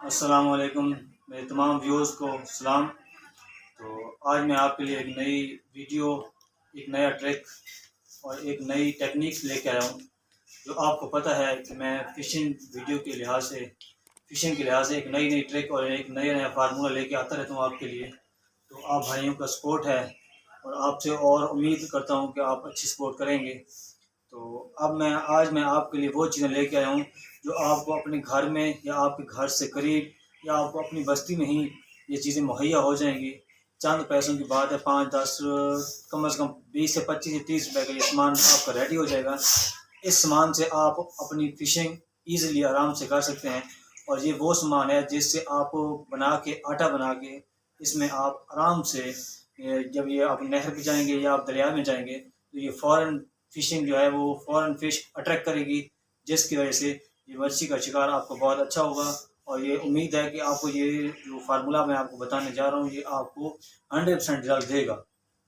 अस्सलाम वालेकुम मेरे तमाम व्यूअर्स को सलाम। तो आज मैं आपके लिए एक नई वीडियो, एक नया ट्रिक और एक नई टेक्निक्स लेके आया हूँ। जो आपको पता है कि मैं फ़िशिंग के लिहाज से एक नई नई ट्रिक और एक नया नया फार्मूला लेके आता रहता हूँ आपके लिए। तो आप भाइयों का सपोर्ट है और आपसे और उम्मीद करता हूँ कि आप अच्छी सपोर्ट करेंगे। तो अब आज मैं आपके लिए वो चीज़ें लेके आया हूँ जो आपको अपने घर में या आपके घर से करीब या आपको अपनी बस्ती में ही ये चीज़ें मुहैया हो जाएंगी। चंद पैसों की बात है, 5-10 कम से कम 20 से 25 या 30 रुपए का ये सामान आपका रेडी हो जाएगा। इस सामान से आप अपनी फ़िशिंग ईज़िली आराम से कर सकते हैं और ये वो सामान है जिससे आप आटा बना के इसमें आप आराम से जब ये आप नहर पे जाएंगे या आप दरिया में जाएंगे तो ये फ़ौरन फ़िशिंग जो है वो फ़ौरन फ़िश अट्रैक्ट करेगी, जिसकी वजह से ये मच्छी का शिकार आपको बहुत अच्छा होगा। और ये उम्मीद है कि आपको ये जो फार्मूला मैं आपको बताने जा रहा हूँ ये आपको 100% रिजल्ट देगा,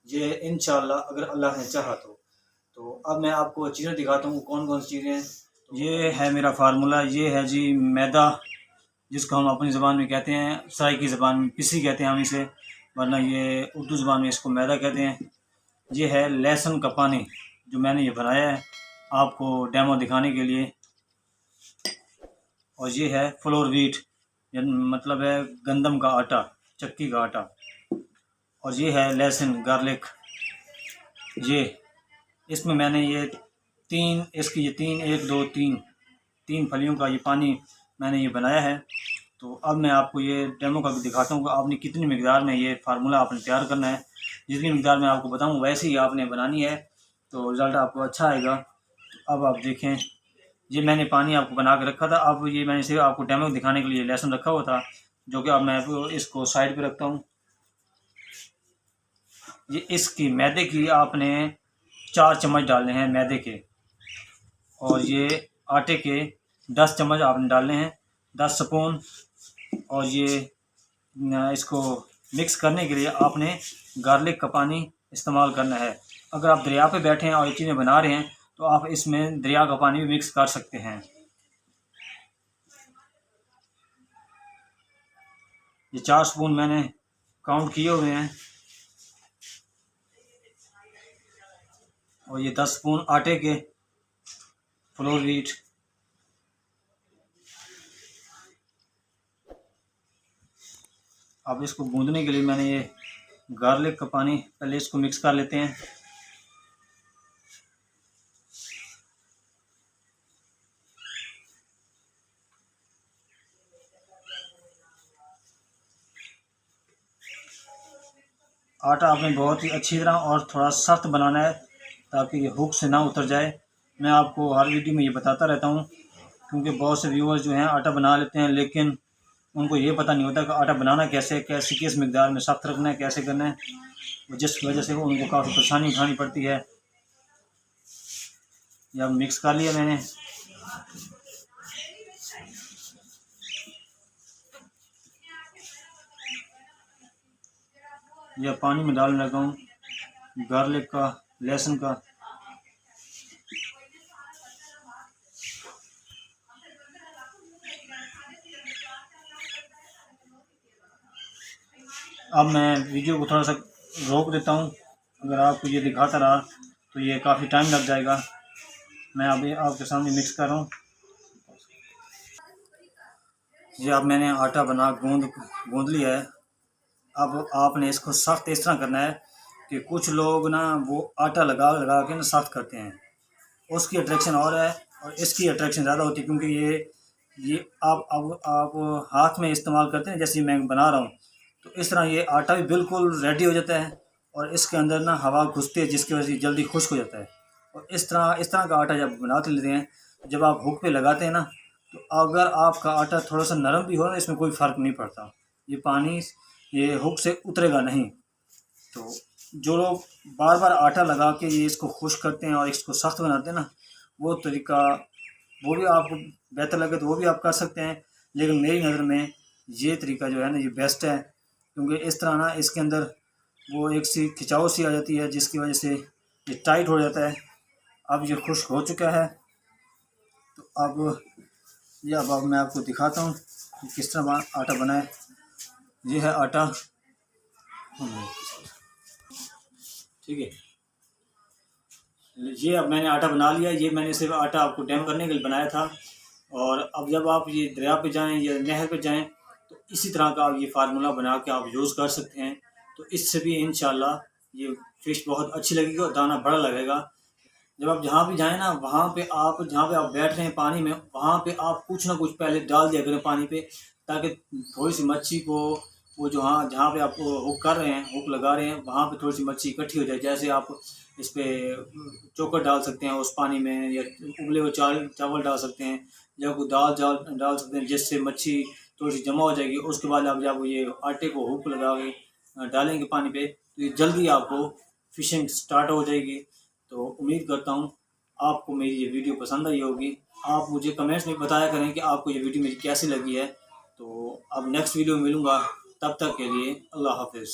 ये इंशाल्लाह अगर अल्लाह ने चाहा तो अब मैं आपको चीज़ें दिखाता हूँ कौन कौन सी चीज़ें हैं। तो ये है मेरा फार्मूला, ये है जी मैदा, जिसको हम अपनी ज़बान में कहते हैं, सराइकी ज़बान में पिसी कहते हैं हम इसे, वरना ये उर्दू ज़बान में इसको मैदा कहते हैं। ये है लहसुन का पानी जो मैंने ये बनाया है आपको डेमो दिखाने के लिए। और ये है फ्लोर व्हीट, मतलब है गंदम का आटा, चक्की का आटा। और ये है लहसुन गार्लिक। ये इसमें मैंने ये तीन 1 2 3 फलियों का ये पानी मैंने ये बनाया है। तो अब मैं आपको ये डेमो करके दिखाता हूँ कि आपने कितनी मिकदार में ये फार्मूला आपने तैयार करना है। जितनी मिकदार में आपको बताऊँ वैसे ही आपने बनानी है, तो रिज़ल्ट आपको अच्छा आएगा। तो अब आप देखें, ये मैंने पानी आपको बना के रखा था। अब ये मैंने सिर्फ आपको डेमो दिखाने के लिए लहसुन रखा हुआ था, जो कि अब मैं इसको साइड पे रखता हूँ। ये इसकी मैदे की आपने 4 चम्मच डालने हैं मैदे के, और ये आटे के 10 चम्मच आपने डालने हैं, 10 स्पून। और ये इसको मिक्स करने के लिए आपने गार्लिक का पानी इस्तेमाल करना है। अगर आप दरिया पे बैठे हैं और ये चीज़ें बना रहे हैं तो आप इसमें दरिया का पानी भी मिक्स कर सकते हैं। ये 4 स्पून मैंने काउंट किए हुए हैं। और ये 10 स्पून आटे के फ्लोर व्हीट। अब इसको गूंदने के लिए मैंने ये गार्लिक का पानी, पहले इसको मिक्स कर लेते हैं। आटा आपने बहुत ही अच्छी तरह और थोड़ा सख्त बनाना है ताकि ये हुक से ना उतर जाए। मैं आपको हर वीडियो में ये बताता रहता हूँ, क्योंकि बहुत से व्यूअर्स जो हैं आटा बना लेते हैं लेकिन उनको ये पता नहीं होता कि आटा बनाना कैसे, किस मिकदार में सख्त रखना है, कैसे करना है, जिसकी वजह से उनको काफ़ी परेशानी उठानी पड़ती है। यह मिक्स कर लिया मैंने। यह पानी में डालने लगा हूँ गार्लिक का, लहसुन का। अब मैं वीडियो को थोड़ा सा रोक देता हूँ, अगर आपको ये दिखाता रहा तो ये काफ़ी टाइम लग जाएगा। मैं अभी आपके सामने मिक्स कर रहा हूँ। ये अब मैंने आटा बना गूंद लिया है। अब आपने इसको सख्त इस तरह करना है कि कुछ लोग ना वो आटा लगा लगा के ना सख्त करते हैं, उसकी अट्रैक्शन और है और इसकी अट्रैक्शन ज़्यादा होती है, क्योंकि ये आप हाथ में इस्तेमाल करते हैं जैसे मैं बना रहा हूँ, तो इस तरह ये आटा भी बिल्कुल रेडी हो जाता है और इसके अंदर ना हवा घुसती है, जिसकी वजह से जल्दी खुश्क हो जाता है। और इस तरह का आटा जब बना लेते हैं, जब आप हुक पे लगाते हैं ना, तो अगर आपका आटा थोड़ा सा नरम भी हो ना, इसमें कोई फ़र्क नहीं पड़ता, ये हुक से उतरेगा नहीं। तो जो लोग बार बार आटा लगा के ये इसको खुश्क करते हैं और इसको सख्त बनाते हैं ना, वो तरीका वो भी आपको बेहतर लगे तो वो भी आप कर सकते हैं, लेकिन मेरी नज़र में ये तरीका जो है ना ये बेस्ट है, क्योंकि इस तरह ना इसके अंदर वो एक सी खिंचाव सी आ जाती है, जिसकी वजह से ये टाइट हो जाता है। अब ये खुश्क हो चुका है, तो अब मैं आपको दिखाता हूँ। किस तरह आटा बनाए। ये है आटा, ठीक है। ये अब मैंने आटा बना लिया। ये मैंने सिर्फ आटा आपको डेमो करने के लिए बनाया था। और अब जब आप ये दरिया पे जाएं या नहर पे जाएं तो इसी तरह का आप ये फार्मूला बना के आप यूज़ कर सकते हैं। तो इससे भी इंशाल्लाह ये फ़िश बहुत अच्छी लगेगी और दाना बड़ा लगेगा। जब आप जहाँ भी जाएँ ना, वहाँ पे आप जहाँ पे आप बैठ रहे हैं पानी में, वहाँ पे आप कुछ ना कुछ पहले डाल दिया करें पानी पे, ताकि थोड़ी सी मच्छी को वो जो हाँ जहाँ पे आप हुक कर रहे हैं, हुक लगा रहे हैं, वहाँ पे थोड़ी सी मच्छी इकट्ठी हो जाए। जैसे आप इस पर चोकर डाल सकते हैं उस पानी में, या उबले हुए चावल डाल सकते हैं, या कोई दाल डाल सकते हैं, जिससे मच्छी थोड़ी सी जमा हो जाएगी। उसके बाद आप जब ये आटे को हुक लगा के डालेंगे पानी पे, तो ये जल्दी आपको फिशिंग स्टार्ट हो जाएगी। तो उम्मीद करता हूँ आपको मेरी ये वीडियो पसंद आई होगी। आप मुझे कमेंट्स में बताया करें कि आपको ये वीडियो मेरी कैसी लगी है। तो अब नेक्स्ट वीडियो में मिलूँगा, तब तक के लिए अल्लाह हाफिज़।